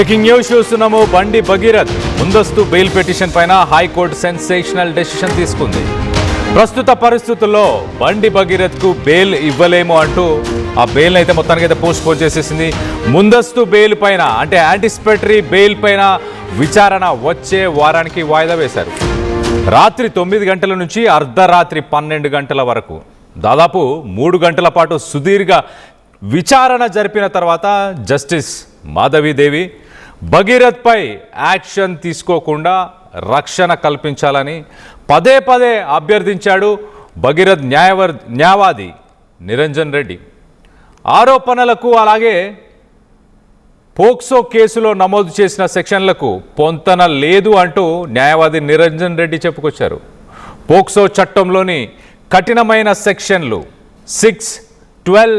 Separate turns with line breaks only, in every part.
Breaking news చూస్తున్నాము. బండి భగీరథ్ ముందస్తు బెయిల్ పిటిషన్ పైన హైకోర్టు సెన్సేషనల్ డెసిషన్ తీసుకుంది. ప్రస్తుత పరిస్థితుల్లో బండి భగీరథ్కు బెయిల్ ఇవ్వలేము అంటూ ఆ బెయిల్ అయితే మొత్తానికైతే పోస్ట్ పోన్ చేసేసింది. ముందస్తు బెయిల్ పైన అంటే యాంటిసిపేటరీ బెయిల్ పైన విచారణ వచ్చే వారానికి వాయిదా వేశారు. రాత్రి 9 గంటల నుంచి అర్ధరాత్రి 12 గంటల వరకు దాదాపు 3 గంటల పాటు సుదీర్ఘ విచారణ జరిపిన తర్వాత జస్టిస్ మాధవీదేవి భగీరథ్పై యాక్షన్ తీసుకోకుండా రక్షణ కల్పించాలని పదే పదే అభ్యర్థించాడు భగీరథ్ న్యాయవాది నిరంజన్ రెడ్డి. ఆరోపణలకు అలాగే పోక్సో కేసులో నమోదు చేసిన సెక్షన్లకు పొంతన లేదు అంటూ న్యాయవాది నిరంజన్ రెడ్డి చెప్పుకొచ్చారు. పోక్సో చట్టంలోని కఠినమైన సెక్షన్లు 6, 12,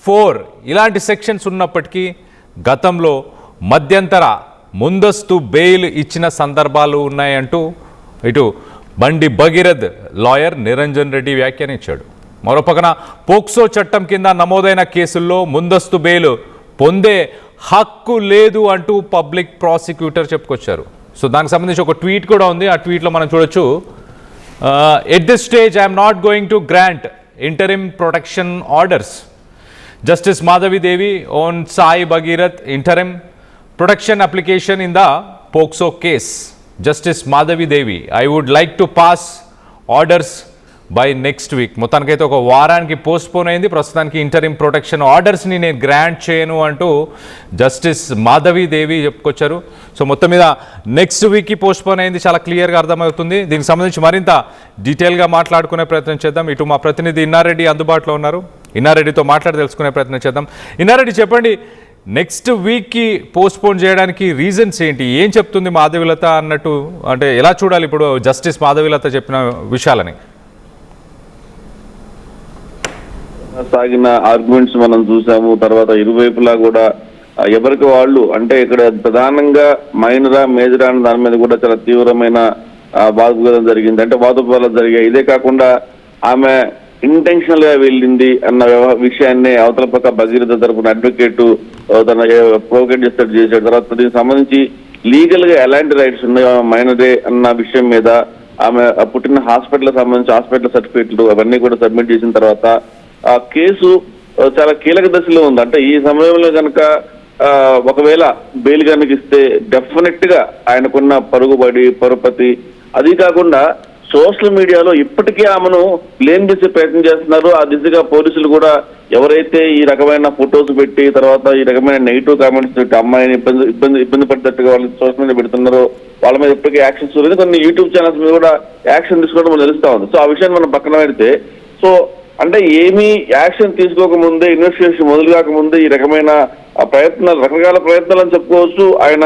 4 ఇలాంటి సెక్షన్స్ ఉన్నప్పటికీ గతంలో మధ్యంతర ముందస్తు బెయిల్ ఇచ్చిన సందర్భాలు ఉన్నాయంటూ ఇటు బండి భగీరథ్ లాయర్ నిరంజన్ రెడ్డి వ్యాఖ్యానించాడు. మరోపక్కన పోక్సో చట్టం కింద నమోదైన కేసుల్లో ముందస్తు బెయిల్ పొందే హక్కు లేదు అంటూ పబ్లిక్ ప్రాసిక్యూటర్ చెప్పుకొచ్చారు. సో దానికి సంబంధించి ఒక ట్వీట్ కూడా ఉంది. ఆ ట్వీట్లో మనం చూడొచ్చు, at this stage I'm not going to grant interim protection orders. Justice Madhavi Devi on Sai Bhagirath interim protection application in the POCSO case. Justice Madhavi Devi, I would like to pass orders by next week. మొత్తానికైతే ఒక వారానికి postpone అయింది. ప్రస్తుతానికి interim protection ఆర్డర్స్ని నేను grant చేయను అంటూ justice Madhavi దేవి చెప్పుకొచ్చారు. So మొత్తం మీద నెక్స్ట్ వీక్కి పోస్ట్పోన్ అయింది, చాలా క్లియర్గా అర్థమవుతుంది. దీనికి సంబంధించి మరింత డీటెయిల్గా మాట్లాడుకునే ప్రయత్నం చేద్దాం. ఇటు మా ప్రతినిధి ఇన్నారెడ్డి అందుబాటులో ఉన్నారు. ఇన్నారెడ్డితో మాట్లాడి తెలుసుకునే ప్రయత్నం చేద్దాం. ఇన్నారెడ్డి, చెప్పండి, నెక్స్ట్ వీక్కి పోస్ట్పోన్ చేయడానికి రీజన్స్ ఏంటి? ఏం చెప్తుంది మాధవీలత అన్నట్టు, అంటే ఎలా చూడాలి ఇప్పుడు జస్టిస్ మాధవీలత చెప్పిన విషయాలని?
సాగిన ఆర్గ్యుమెంట్స్ మనం చూసాము. తర్వాత ఇరువైపులా కూడా ఎవరికి వాళ్ళు, అంటే ఇక్కడ ప్రధానంగా మైనరా మేజరా అనే దాని మీద కూడా చాలా తీవ్రమైన వాదోపవాదం జరిగింది, అంటే వాదోపవాదాలు జరిగాయి. ఇదే కాకుండా ఆమె ఇంటెన్షనల్ గా వెళ్ళింది అన్న విషయాన్ని అవతల పక్క భగీరథ తరపున అడ్వకేట్ తన ప్రొవోకేట్ చేశాడు. తర్వాత దీనికి సంబంధించి లీగల్ గా ఎలాంటి రైట్స్ ఉన్నాయో మైనరే అన్న విషయం మీద ఆమె పుట్టిన హాస్పిటల్ సంబంధించి హాస్పిటల్ సర్టిఫికేట్లు అవన్నీ కూడా సబ్మిట్ చేసిన తర్వాత ఆ కేసు చాలా కీలక దశలో ఉంది. అంటే ఈ సమయంలో కనుక ఒకవేళ బెయిల్ కనుక ఇస్తే డెఫినెట్ గా ఆయనకున్న పరుగుబడి పరుపతి, అది కాకుండా సోషల్ మీడియాలో ఇప్పటికీ ఆమెను బ్లేమ్ చేసే ప్రయత్నం చేస్తున్నారు. ఆ దిశగా పోలీసులు కూడా ఎవరైతే ఈ రకమైన ఫొటోస్ పెట్టి తర్వాత ఈ రకమైన నెగిటివ్ కామెంట్స్ పెట్టి అమ్మాయిని ఇబ్బంది పడ్డట్టుగా వాళ్ళు సోషల్ మీడియా పెడుతున్నారో వాళ్ళ మీద ఇప్పటికీ యాక్షన్ చూడలేదు. కొన్ని యూట్యూబ్ ఛానల్స్ మీద కూడా యాక్షన్ తీసుకోవడం మనం తెలుస్తా ఉంది. సో ఆ విషయాన్ని మనం పక్కన పెడితే, సో అంటే ఏమీ యాక్షన్ తీసుకోకముందే, ఇన్వెస్టిగేషన్ మొదలు కాకముందే ఈ రకమైన ప్రయత్నాలు, రకరకాల ప్రయత్నాలు అని చెప్పుకోవచ్చు. ఆయన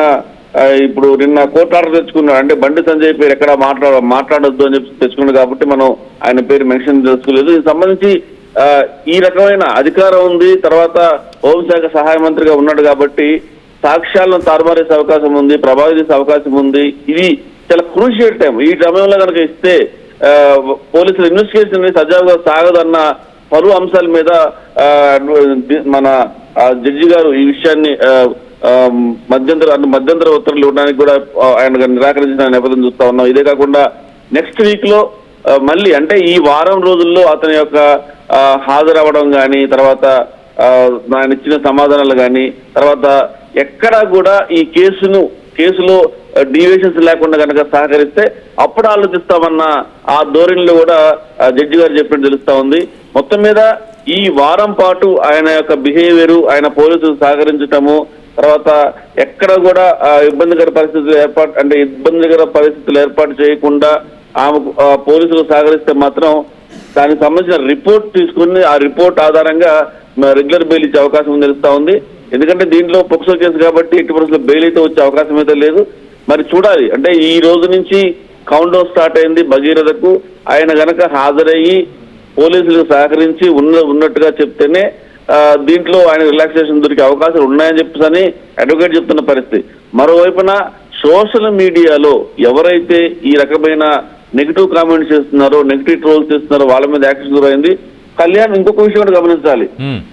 ఇప్పుడు నిన్న కోర్టు ఆర్డర్ తెచ్చుకున్నాడు, అంటే బండి సంజయ్ పేరు ఎక్కడ మాట్లాడొద్దు అని చెప్పి తెచ్చుకున్నాడు కాబట్టి మనం ఆయన పేరు మెన్షన్ చేసుకోలేదు. దీనికి సంబంధించి ఈ రకమైన అధికారం ఉంది, తర్వాత హోంశాఖ సహాయ మంత్రిగా ఉన్నాడు కాబట్టి సాక్ష్యాలను తారుమారేసే అవకాశం ఉంది, ప్రభావితం చేసే అవకాశం ఉంది. ఇది చాలా క్రూషియల్ టైం. ఈ సమయంలో కనుక ఇస్తే పోలీసులు ఇన్వెస్టిగేషన్ సజావుగా సాగదన్న పలు అంశాల మీద మన జడ్జి గారు ఈ విషయాన్ని మధ్యంతర ఉత్తర్వులు ఇవ్వడానికి కూడా ఆయన నిరాకరించిన నేపథ్యం చూస్తా ఉన్నాం. ఇదే కాకుండా నెక్స్ట్ వీక్ లో మళ్ళీ, అంటే ఈ వారం రోజుల్లో అతని యొక్క హాజరవ్వడం కానీ, తర్వాత ఆయన ఇచ్చిన సమాధానాలు కానీ, తర్వాత ఎక్కడా కూడా ఈ కేసులో డీవియేషన్స్ లేకుండా కనుక సహకరిస్తే అప్పుడు ఆలోచిస్తామన్న ఆ ధోరణిలో కూడా జడ్జి గారు చెప్పినట్టు తెలుస్తా ఉంది. మొత్తం మీద ఈ వారం పాటు ఆయన యొక్క బిహేవియర్, ఆయన పోలీసులు సహకరించటము, తర్వాత ఎక్కడ కూడా ఇబ్బందికర పరిస్థితులు ఏర్పాటు చేయకుండా ఆమె పోలీసులు సహకరిస్తే మాత్రం దానికి సంబంధించిన రిపోర్ట్ తీసుకుని ఆ రిపోర్ట్ ఆధారంగా రెగ్యులర్ బెయిల్ ఇచ్చే అవకాశం ఉంది తెలుస్తా ఉంది. ఎందుకంటే దీంట్లో పోక్సో కేసు కాబట్టి ఎట్టి పరిస్థితుల్లో బెయిల్ అయితే వచ్చే అవకాశం అయితే లేదు. మరి చూడాలి, అంటే ఈ రోజు నుంచి కౌంట్ డౌన్ స్టార్ట్ అయింది భగీరథకు. ఆయన గనక హాజరయ్యి పోలీసులకు సహకరించి ఉన్నట్టుగా చెప్తేనే దీంట్లో ఆయన రిలాక్సేషన్ దొరికే అవకాశాలు ఉన్నాయని చెప్పేసి అడ్వకేట్ చెప్తున్న పరిస్థితి. మరోవైపున సోషల్ మీడియాలో ఎవరైతే ఈ రకమైన నెగిటివ్ కామెంట్స్ చేస్తున్నారో, నెగిటివ్ ట్రోల్స్ చేస్తున్నారో వాళ్ళ మీద యాక్షన్ గురైంది. కళ్యాణ్ ఇంకొక విషయం కూడా గమనించాలి.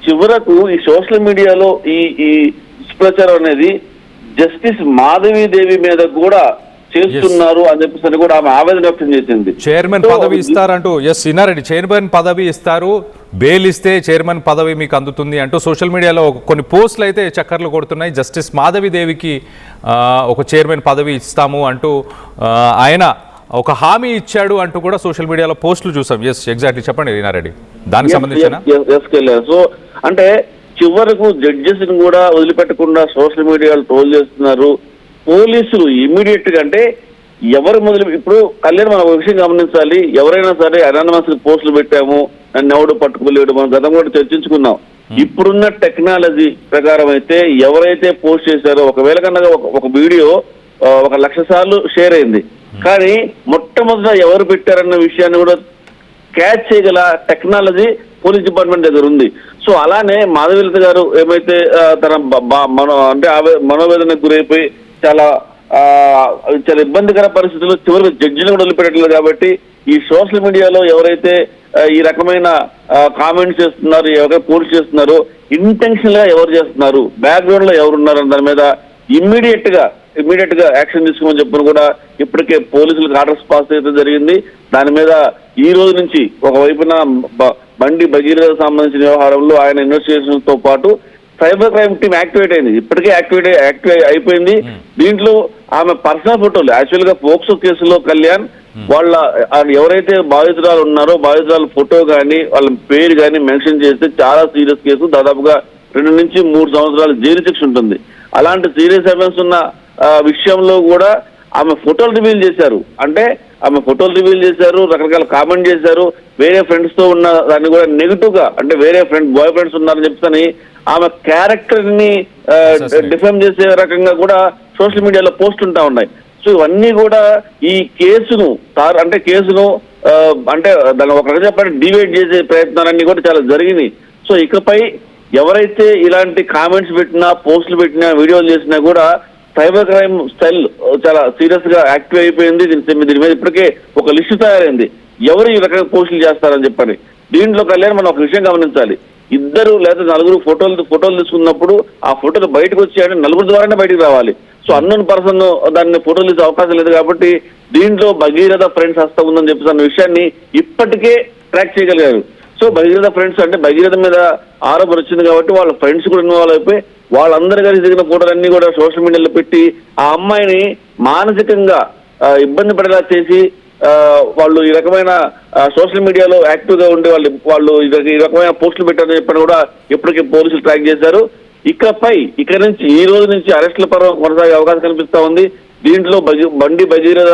చివరకు ఈ సోషల్ మీడియాలో ఈ దుష్ప్రచారం అనేది జస్టిస్ మాధవీదేవి మీద కూడా చేస్తున్నారు అని చెప్పేసి కూడా ఆమె ఆవేదన వ్యక్తం చేసింది.
చైర్మన్ పదవి ఇస్తారంటూ ఇన్నారెడ్డి చైర్మన్ పదవి ఇస్తారు, బెయిల్ ఇస్తే చైర్మన్ పదవి మీకు అందుతుంది అంటూ సోషల్ మీడియాలో కొన్ని పోస్టులు అయితే చక్కర్లు కొడుతున్నాయి. జస్టిస్ మాధవీదేవికి ఒక చైర్మన్ పదవి ఇస్తాము అంటూ ఆయన ఒక హామీ ఇచ్చాడు అంటూ కూడా సోషల్ మీడియాలో పోస్టులు చూసాం. ఎగ్జాక్ట్లీ చెప్పండి ఇన్నారెడ్డి, దానికి సంబంధించిన.
సో అంటే చివరకు జడ్జెస్ ని కూడా వదిలిపెట్టకుండా సోషల్ మీడియాలో ట్రోల్ చేస్తున్నారు పోలీసులు. ఇమ్మీడియట్ గా అంటే ఎవరు ఇప్పుడు కళ్యాణ్ మనం ఒక విషయం గమనించాలి, ఎవరైనా సరే అనానమస్ పోస్టులు పెట్టాము నన్ను ఎవడు పట్టుకోలేడు, మనం గతం కూడా చర్చించుకున్నాం. ఇప్పుడున్న టెక్నాలజీ ప్రకారం అయితే ఎవరైతే పోస్ట్ చేశారో ఒకవేళ కన్నా ఒక వీడియో 1,00,000 సార్లు షేర్ అయింది, కానీ మొట్టమొదట ఎవరు పెట్టారన్న విషయాన్ని కూడా క్యాచ్ చేయగల టెక్నాలజీ పోలీస్ డిపార్ట్మెంట్ దగ్గర ఉంది. సో అలానే మాధవీలత గారు ఏమైతే తన మనోవేదనకు గురైపోయి చాలా ఇబ్బందికర పరిస్థితుల్లో చివరికి జడ్జిని కూడా వదిలిపెట్టలేదు. కాబట్టి ఈ సోషల్ మీడియాలో ఎవరైతే ఈ రకమైన కామెంట్స్ చేస్తున్నారు, ఎవరైతే పోస్ట్ చేస్తున్నారో ఇంటెన్షనల్ గా ఎవరు చేస్తున్నారు, బ్యాక్గ్రౌండ్ లో ఎవరున్నారు దాని మీద ఇమ్మీడియట్ గా యాక్షన్ తీసుకోమని చెప్పని కూడా ఇప్పటికే పోలీసులకు ఆర్డర్స్ పాస్ అయితే జరిగింది. దాని మీద ఈ రోజు నుంచి ఒకవైపున బండి భగీరథ సంబంధించిన వ్యవహారంలో ఆయన ఇన్వెస్టిగేషన్ తో పాటు సైబర్ క్రైమ్ టీమ్ యాక్టివేట్ అయింది, ఇప్పటికే యాక్టివేట్ అయిపోయింది. దీంట్లో ఆమె పర్సనల్ ఫోటోలు యాక్చువల్ గా పోక్సో కేసులో కళ్యాణ్ వాళ్ళ ఎవరైతే బాధితురాలు ఉన్నారో బాధితురాల ఫోటో కానీ వాళ్ళ పేరు కానీ మెన్షన్ చేస్తే చాలా సీరియస్ కేసు, దాదాపుగా 2 నుంచి 3 సంవత్సరాలు జైలు శిక్ష ఉంటుంది. అలాంటి సీరియస్ ఎఫెన్స్ ఉన్న విషయంలో కూడా ఆమె ఫోటోలు రివీల్ చేశారు. అంటే ఆమె ఫోటోలు రివీల్ చేశారు, రకరకాల కామెంట్ చేశారు, వేరే ఫ్రెండ్స్ తో ఉన్న దాన్ని కూడా నెగిటివ్ గా అంటే వేరే బాయ్ ఫ్రెండ్స్ ఉన్నారని చెప్తాని ఆమె క్యారెక్టర్ ని డిఫెమ్ చేసే రకంగా కూడా సోషల్ మీడియాలో పోస్ట్ ఉంటా ఉన్నాయి. సో ఇవన్నీ కూడా ఈ కేసును అంటే దాన్ని ఒక రకంగా చెప్పండి డివైడ్ చేసే ప్రయత్నాలన్నీ కూడా చాలా జరిగినాయి. సో ఇకపై ఎవరైతే ఇలాంటి కామెంట్స్ పెట్టినా పోస్టులు పెట్టినా వీడియోలు చేసినా కూడా సైబర్ క్రైమ్ స్టైల్ చాలా సీరియస్ గా యాక్టివ్ అయిపోయింది. దీని మీద ఇప్పటికే ఒక లిస్టు తయారైంది ఎవరు ఈ రకంగా పోస్టులు చేస్తారని చెప్పని. దీంట్లో కళ్యాణ్ మనం ఒక విషయం గమనించాలి, 2 లేదా 4 ఫోటోలు తీసుకున్నప్పుడు ఆ ఫోటోలు బయటకు వచ్చాయంటే 4 ద్వారానే బయటకు రావాలి. సో అన్నోన్ పర్సన్ దాన్ని ఫోటోలు తీసే అవకాశం లేదు. కాబట్టి దీంట్లో భగీరథ ఫ్రెండ్స్ హస్తం ఉందని చెప్పేసి అన్న విషయాన్ని ఇప్పటికే ట్రాక్ చేయగలిగారు. సో భగీరథ ఫ్రెండ్స్ అంటే భగీరథ మీద ఆరోపణ వచ్చింది కాబట్టి వాళ్ళ ఫ్రెండ్స్ కూడా ఇన్వాల్వ్ అయిపోయి వాళ్ళందరి కలిసి దిగిన ఫోటోలన్నీ కూడా సోషల్ మీడియాలో పెట్టి ఆ అమ్మాయిని మానసికంగా ఇబ్బంది పడేలా చేసి వాళ్ళు ఈ రకమైన సోషల్ మీడియాలో యాక్టివ్ గా ఉండే వాళ్ళు ఈ రకమైన పోస్టులు పెట్టారని చెప్పని కూడా ఇప్పటికే పోలీసులు ట్రాక్ చేశారు. ఇక నుంచి ఈ రోజు నుంచి అరెస్టుల పర్వం కొనసాగే అవకాశం కనిపిస్తా ఉంది. దీంట్లో బండి భగీరథ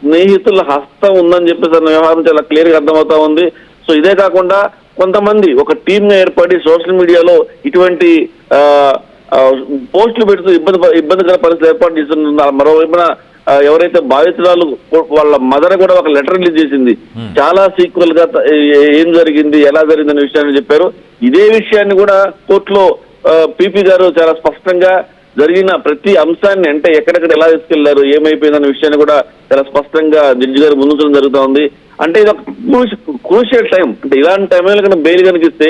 స్నేహితుల హస్తం ఉందని చెప్పేసి అన్న వ్యవహారం చాలా క్లియర్ గా అర్థమవుతా ఉంది. సో ఇదే కాకుండా కొంతమంది ఒక టీమ్ గా ఏర్పడి సోషల్ మీడియాలో ఇటువంటి పోస్టులు పెడుతూ ఇబ్బందికర పరిస్థితులు ఏర్పాటు చేస్తున్నారు. మరోవైపున ఎవరైతే బాధితురాలు వాళ్ళ మదర్ కూడా ఒక లెటర్ రిలీజ్ చేసింది, చాలా సీక్వెల్ గా ఏం జరిగింది ఎలా జరిగింది అనే విషయాన్ని చెప్పారు. ఇదే విషయాన్ని కూడా కోర్టులో పీపీ గారు చాలా స్పష్టంగా జరిగిన ప్రతి అంశాన్ని అంటే ఎక్కడెక్కడ ఎలా తీసుకెళ్లారు ఏమైపోయిందన్న విషయాన్ని కూడా చాలా స్పష్టంగా జడ్జి గారు ముందుంచడం జరుగుతూ ఉంది. అంటే ఇది ఒక క్రూషియల్ టైం. అంటే ఇలాంటి టైంలో కనుక బెయిల్ కనిపిస్తే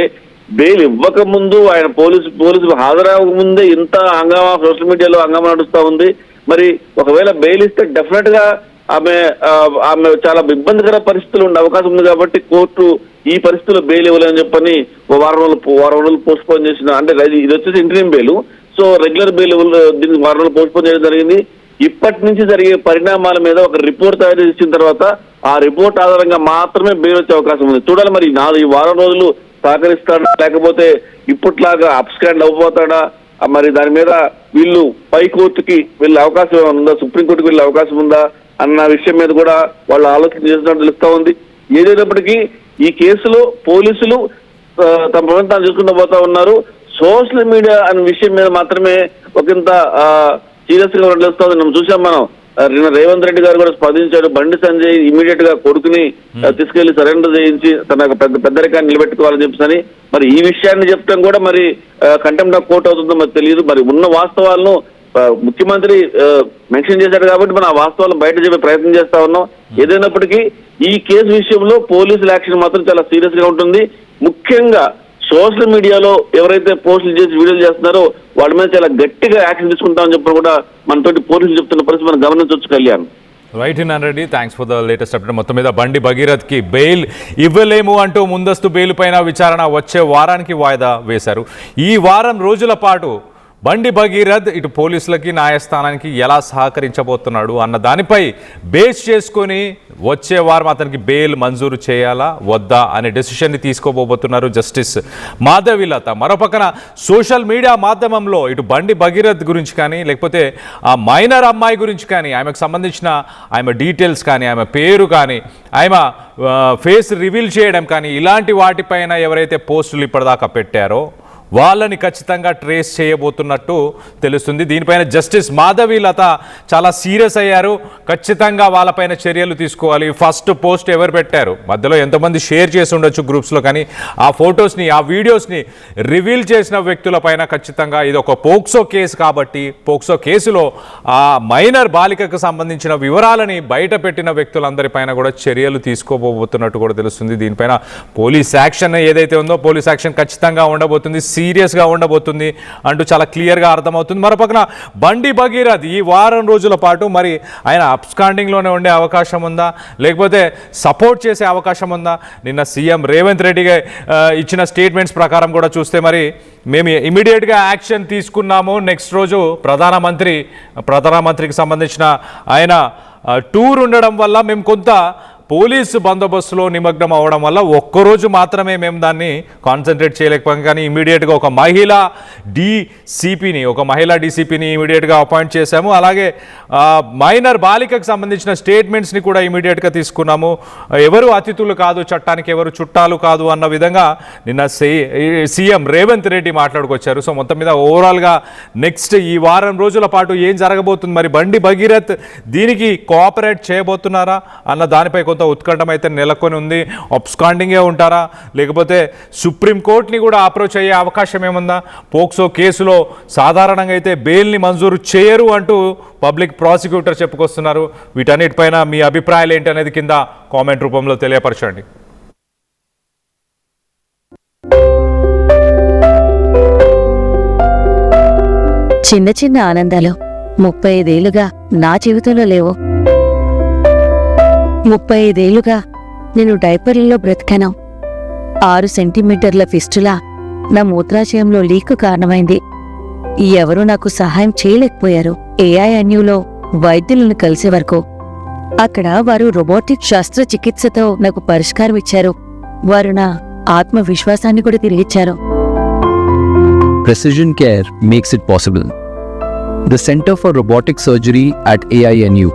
బెయిల్ ఇవ్వక ముందు ఆయన పోలీసులు హాజరవ్వక ముందే ఇంత హంగామా సోషల్ మీడియాలో హంగామా నడుస్తూ ఉంది. మరి ఒకవేళ బెయిల్ ఇస్తే డెఫినెట్ గా ఆమె చాలా ఇబ్బందికర పరిస్థితులు ఉండే అవకాశం ఉంది. కాబట్టి కోర్టు ఈ పరిస్థితుల్లో బెయిల్ ఇవ్వలేని చెప్పని వారం రోజులు పోస్ట్ పోన్ చేసిన అంటే ఇది వచ్చేసి interim bail. So regular bail దీనికి 6 రోజులు పోస్ట్ పోన్ చేయడం జరిగింది. ఇప్పటి నుంచి జరిగే పరిణామాల మీద ఒక రిపోర్ట్ తయారు చేసిన తర్వాత ఆ రిపోర్ట్ ఆధారంగా మాత్రమే బెయిల్ వచ్చే అవకాశం ఉంది. చూడాలి మరి ఈ వారం రోజులు సహకరిస్తాడా లేకపోతే ఇప్పట్లాగా అప్స్కాండ్ అవ్వబోతాడా, మరి దాని మీద వీళ్ళు పై కోర్టుకి వెళ్ళే అవకాశం ఏమైనా ఉందా, సుప్రీంకోర్టుకి వెళ్ళే అవకాశం ఉందా అన్న విషయం మీద కూడా వాళ్ళు ఆలోచన చేస్తున్నట్టు తెలుస్తా ఉంది. ఏదైనప్పటికీ ఈ కేసులో పోలీసులు తమ ప్రభుత్వాన్ని చూసుకుంటూ పోతా ఉన్నారు. సోషల్ మీడియా అనే విషయం మీద మాత్రమే ఒకంత సీరియస్ గా తెలుస్తుంది. మనం చూసాం, మనం రేవంత్ రెడ్డి గారు కూడా స్పందించాడు. బండి సంజయ్ ఇమీడియట్ గా కొడుకుని తీసుకెళ్లి సరెండర్ చేయించి తన పెద్దరికాన్ని నిలబెట్టుకోవాలని చెప్పని మరి ఈ విషయాన్ని చెప్తాం కూడా మరి కంటెంప్ట్ ఆఫ్ కోర్ట్ అవుతుందో మరి తెలియదు. మరి ఉన్న వాస్తవాలను ముఖ్యమంత్రి మెన్షన్ చేశాడు కాబట్టి మనం ఆ వాస్తవాలను బయట చెప్పే ప్రయత్నం చేస్తా ఉన్నాం. ఏదైనప్పటికీ ఈ కేసు విషయంలో పోలీసుల యాక్షన్ మాత్రం చాలా సీరియస్ గా ఉంటుంది. ముఖ్యంగా సోషల్ మీడియాలో ఎవరైతే పోస్టులు చేసి వీడియోలు చేస్తున్నారో వాళ్ళ మీద చాలా గట్టిగా యాక్షన్ తీసుకుంటామని చెప్పి కూడా మనతోటి పోలీసులు చెప్తున్న పరిస్థితి మనం గమనించవచ్చు Kalyan.
Right in Reddy, thanks for the latest update. మొత్తం మీద బండి భగీరథ్కి బెయిల్ ఇవ్వలేము అంటూ ముందస్తు బెయిల్ పైన విచారణ వచ్చే వారానికి వాయిదా వేశారు. ఈ వారం రోజుల పాటు బండి భగీరథ్ ఇటు పోలీసులకి న్యాయస్థానానికి ఎలా సహకరించబోతున్నాడు అన్న దానిపై బేస్ చేసుకొని వచ్చే వారం అతనికి బెయిల్ మంజూరు చేయాలా వద్దా అనే డెసిషన్ని తీసుకోబోతున్నారు జస్టిస్ మాధవిలత. మరోపక్కన సోషల్ మీడియా మాధ్యమంలో ఇటు బండి భగీరథ్ గురించి కానీ లేకపోతే ఆ మైనర్ అమ్మాయి గురించి కానీ ఆమెకు సంబంధించిన ఆమె డీటెయిల్స్ కానీ ఆమె పేరు కానీ ఆమె ఫేస్ రివీల్ చేయడం కానీ ఇలాంటి వాటిపైన ఎవరైతే పోస్టులు ఇప్పటిదాకా పెట్టారో వాళ్ళని ఖచ్చితంగా ట్రేస్ చేయబోతున్నట్టు తెలుస్తుంది. దీనిపైన జస్టిస్ మాధవిలత చాలా సీరియస్ అయ్యారు. ఖచ్చితంగా వాళ్ళపైన చర్యలు తీసుకోవాలి. ఫస్ట్ పోస్ట్ ఎవరు పెట్టారు, మధ్యలో ఎంతమంది షేర్ చేసి ఉండొచ్చు గ్రూప్స్లో, కానీ ఆ ఫొటోస్ని ఆ వీడియోస్ని రివీల్ చేసిన వ్యక్తులపైన ఖచ్చితంగా ఇది ఒక పోక్సో కేసు కాబట్టి పోక్సో కేసులో ఆ మైనర్ బాలికకు సంబంధించిన వివరాలని బయట పెట్టిన వ్యక్తులందరిపైన కూడా చర్యలు తీసుకోబోతున్నట్టు కూడా తెలుస్తుంది. దీనిపైన పోలీస్ యాక్షన్ ఏదైతే ఉందో పోలీస్ యాక్షన్ ఖచ్చితంగా ఉండబోతుంది, సీరియస్గా ఉండబోతుంది అంటూ చాలా క్లియర్గా అర్థమవుతుంది. మరోపక్కన బండి భగీరథ్ ఈ వారం రోజుల పాటు మరి ఆయన అబ్స్కాండింగ్లోనే ఉండే అవకాశం ఉందా లేకపోతే సపోర్ట్ చేసే అవకాశం ఉందా? నిన్న సీఎం రేవంత్ రెడ్డిగా ఇచ్చిన స్టేట్మెంట్స్ ప్రకారం కూడా చూస్తే మరి మేము ఇమీడియట్గా యాక్షన్ తీసుకున్నాము. నెక్స్ట్ రోజు ప్రధానమంత్రికి సంబంధించిన ఆయన టూర్ ఉండడం వల్ల మేము కొంత పోలీసు బందోబస్తులో నిమగ్నం అవ్వడం వల్ల ఒక్కరోజు మాత్రమే మేము దాన్ని కాన్సన్ట్రేట్ చేయలేకపోయాం. కానీ ఇమీడియట్గా ఒక మహిళా డీసీపీని ఇమీడియట్గా అపాయింట్ చేశాము. అలాగే మైనర్ బాలికకు సంబంధించిన స్టేట్మెంట్స్ని కూడా ఇమీడియట్గా తీసుకున్నాము. ఎవరు అతిథులు కాదు, చట్టానికి ఎవరు చుట్టాలు కాదు అన్న విధంగా నిన్న సీఎం రేవంత్ రెడ్డి మాట్లాడుకొచ్చారు. సో మొత్తం మీద ఓవరాల్గా నెక్స్ట్ ఈ వారం రోజుల పాటు ఏం జరగబోతుంది, మరి బండి భగీరథ్ దీనికి కోఆపరేట్ చేయబోతున్నారా అన్న దానిపై కొంత ఉత్కంఠం అయితే నెలకొని ఉంది. అబ్స్కాండింగే ఉంటారా లేకపోతే సుప్రీంకోర్టుని కూడా అప్రోచ్ అయ్యే అవకాశం ఏముందా? పోక్సో కేసులో సాధారణంగా అయితే బెయిల్ని మంజూరు చేయరు అంటూ పబ్లిక్ ప్రాసిక్యూటర్ చెప్పుకొస్తున్నారు. వీటన్నిటిపైన మీ అభిప్రాయాలు ఏంటి అనేది కింద కామెంట్ రూపంలో తెలియపరచండి.
చిన్న చిన్న ఆనందాలు 35 ఏళ్లుగా నా జీవితంలో లేవు. 35 ఏళ్లుగా నేను డైపర్లలో బ్రతికాను. 6 సెంటీమీటర్ల ఫిస్టులా నా మూత్రాశయంలో లీకు కారణమైంది. ఎవరూ నాకు సహాయం చేయలేకపోయారు. ఏఐఎన్యూలో వైద్యులను కలిసే వరకు అక్కడ వారు రోబోటిక్ శస్త్రచికిత్సతో నాకు పరిష్కారం ఇచ్చారు. వారు నా ఆత్మవిశ్వాసాన్ని కూడా తిరిగిచ్చారు.
Precision Care makes it possible. The Center for Robotic Surgery at AINU